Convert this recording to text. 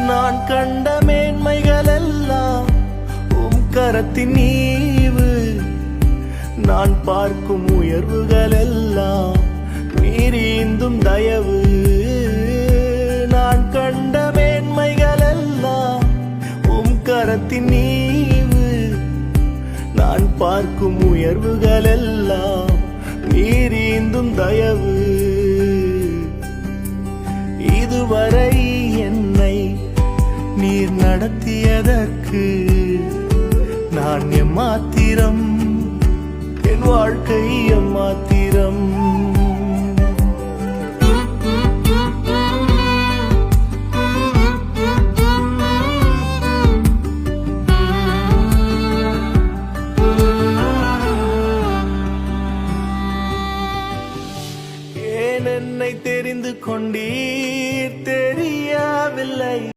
நான் கண்ட மேன்மைகள் எல்லாம் உம் கரத்தின் ஈவு. நான் பார்க்கும் உயர்வுகள் எல்லாம் நீரீந்தும் தயவு. நான் கண்ட மேன்மைகள் எல்லாம் உம் கரத்தின் ஈவு. நான் பார்க்கும் உயர்வுகள் எல்லாம் நீரீந்தும் தயவு. இதுவரை என்னை நீர் நடத்தியதற்கு நான் எம்மாத்திரம், என் வாழ்க்கை எம்மாத்திரம். ஏன் என்னை தெரிந்து கொண்டீர் தெரியவில்லை.